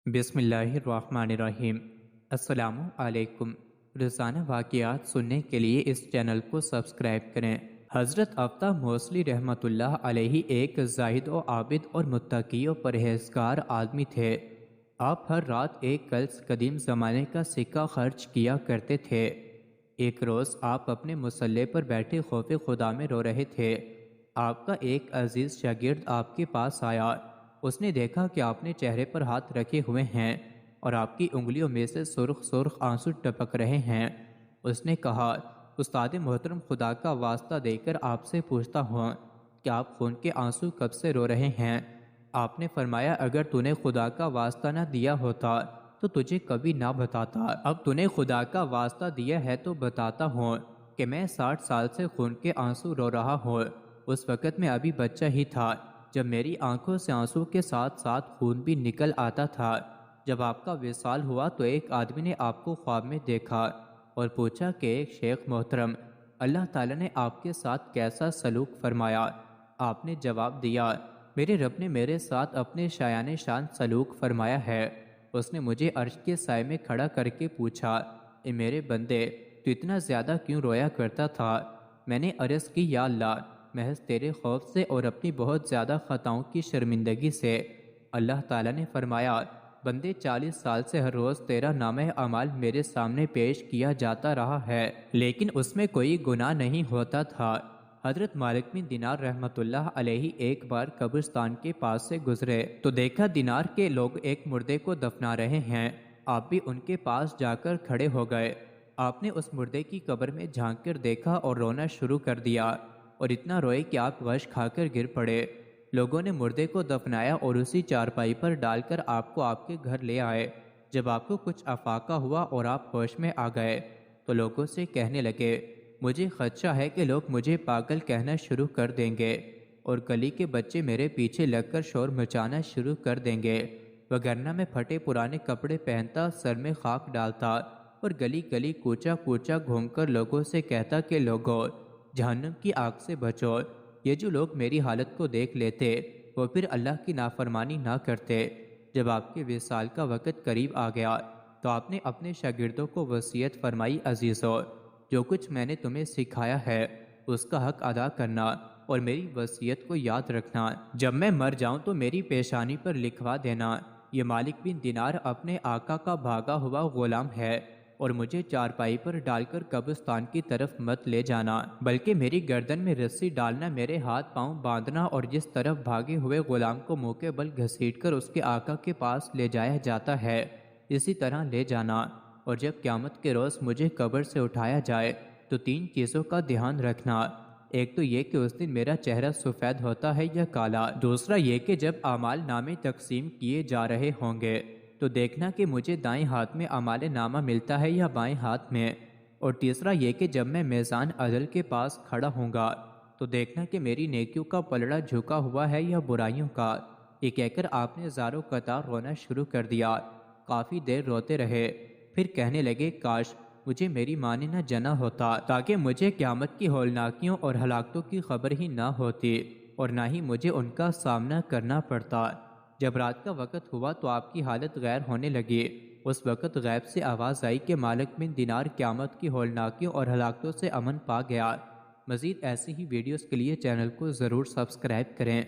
بسم اللہ الرحمن الرحیم۔ السلام علیکم۔ روزانہ واقعات سننے کے لیے اس چینل کو سبسکرائب کریں۔ حضرت آفتہ موصلی رحمۃ اللہ علیہ ایک زاہد و عابد اور متقی و پرہیزگار آدمی تھے۔ آپ ہر رات ایک قلص قدیم زمانے کا سکہ خرچ کیا کرتے تھے۔ ایک روز آپ اپنے مصلے پر بیٹھے خوف خدا میں رو رہے تھے۔ آپ کا ایک عزیز شاگرد آپ کے پاس آیا۔ اس نے دیکھا کہ آپ نے چہرے پر ہاتھ رکھے ہوئے ہیں اور آپ کی انگلیوں میں سے سرخ سرخ آنسو ٹپک رہے ہیں۔ اس نے کہا، استاد محترم، خدا کا واسطہ دے کر آپ سے پوچھتا ہوں کہ آپ خون کے آنسو کب سے رو رہے ہیں؟ آپ نے فرمایا، اگر تو نے خدا کا واسطہ نہ دیا ہوتا تو تجھے کبھی نہ بتاتا۔ اب تو نے خدا کا واسطہ دیا ہے تو بتاتا ہوں کہ میں 60 سال سے خون کے آنسو رو رہا ہوں۔ اس وقت میں ابھی بچہ ہی تھا جب میری آنکھوں سے آنسو کے ساتھ ساتھ خون بھی نکل آتا تھا۔ جب آپ کا وصال ہوا تو ایک آدمی نے آپ کو خواب میں دیکھا اور پوچھا کہ ایک شیخ محترم، اللہ تعالیٰ نے آپ کے ساتھ کیسا سلوک فرمایا؟ آپ نے جواب دیا، میرے رب نے میرے ساتھ اپنے شایان شان سلوک فرمایا ہے۔ اس نے مجھے عرش کے سائے میں کھڑا کر کے پوچھا، اے میرے بندے، تو اتنا زیادہ کیوں رویا کرتا تھا؟ میں نے عرض کی، یا اللہ، محض تیرے خوف سے اور اپنی بہت زیادہ خطاؤں کی شرمندگی سے۔ اللہ تعالیٰ نے فرمایا، بندے، 40 سال سے ہر روز تیرا نامہ اعمال میرے سامنے پیش کیا جاتا رہا ہے، لیکن اس میں کوئی گناہ نہیں ہوتا تھا۔ حضرت مالک بن دینار رحمۃ اللہ علیہ ایک بار قبرستان کے پاس سے گزرے تو دیکھا دینار کے لوگ ایک مردے کو دفنا رہے ہیں۔ آپ بھی ان کے پاس جا کر کھڑے ہو گئے۔ آپ نے اس مردے کی قبر میں جھانک کر دیکھا اور رونا شروع کر دیا، اور اتنا روئے کہ آپ غش کھا کر گر پڑے۔ لوگوں نے مردے کو دفنایا اور اسی چارپائی پر ڈال کر آپ کو آپ کے گھر لے آئے۔ جب آپ کو کچھ افاقہ ہوا اور آپ ہوش میں آ گئے تو لوگوں سے کہنے لگے، مجھے خدشہ ہے کہ لوگ مجھے پاگل کہنا شروع کر دیں گے اور گلی کے بچے میرے پیچھے لگ کر شور مچانا شروع کر دیں گے، وگرنہ میں پھٹے پرانے کپڑے پہنتا، سر میں خاک ڈالتا اور گلی گلی کوچا کوچا گھوم کر لوگوں سے کہتا کہ لوگوں، جہنم کی آگ سے بچو۔ یہ جو لوگ میری حالت کو دیکھ لیتے وہ پھر اللہ کی نافرمانی نہ کرتے۔ جب آپ کے وصال کا وقت قریب آ گیا تو آپ نے اپنے شاگردوں کو وصیت فرمائی، عزیزو، جو کچھ میں نے تمہیں سکھایا ہے اس کا حق ادا کرنا اور میری وصیت کو یاد رکھنا۔ جب میں مر جاؤں تو میری پیشانی پر لکھوا دینا، یہ مالک بن دینار اپنے آقا کا بھاگا ہوا غلام ہے اور مجھے چارپائی پر ڈال کر قبرستان کی طرف مت لے جانا، بلکہ میری گردن میں رسی ڈالنا، میرے ہاتھ پاؤں باندھنا اور جس طرف بھاگے ہوئے غلام کو منہ کے بل گھسیٹ کر اس کے آقا کے پاس لے جایا جاتا ہے اسی طرح لے جانا۔ اور جب قیامت کے روز مجھے قبر سے اٹھایا جائے تو 3 چیزوں کا دھیان رکھنا۔ ایک تو یہ کہ اس دن میرا چہرہ سفید ہوتا ہے یا کالا، دوسرا یہ کہ جب اعمال نامے تقسیم کیے جا رہے ہوں گے تو دیکھنا کہ مجھے دائیں ہاتھ میں اعمال نامہ ملتا ہے یا بائیں ہاتھ میں، اور تیسرا یہ کہ جب میں میزان عدل کے پاس کھڑا ہوں گا تو دیکھنا کہ میری نیکیوں کا پلڑا جھکا ہوا ہے یا برائیوں کا۔ یہ کہہ کر آپ نے زاروں قطار رونا شروع کر دیا۔ کافی دیر روتے رہے، پھر کہنے لگے، کاش مجھے میری ماں نے نہ جنا ہوتا تاکہ مجھے قیامت کی ہولناکیوں اور ہلاکتوں کی خبر ہی نہ ہوتی اور نہ ہی مجھے ان کا سامنا کرنا پڑتا۔ جب رات کا وقت ہوا تو آپ کی حالت غیر ہونے لگی۔ اس وقت غیب سے آواز آئی کہ مالک بن دینار قیامت کی ہولناکیوں اور ہلاکتوں سے امن پا گیا۔ مزید ایسی ہی ویڈیوز کے لیے چینل کو ضرور سبسکرائب کریں۔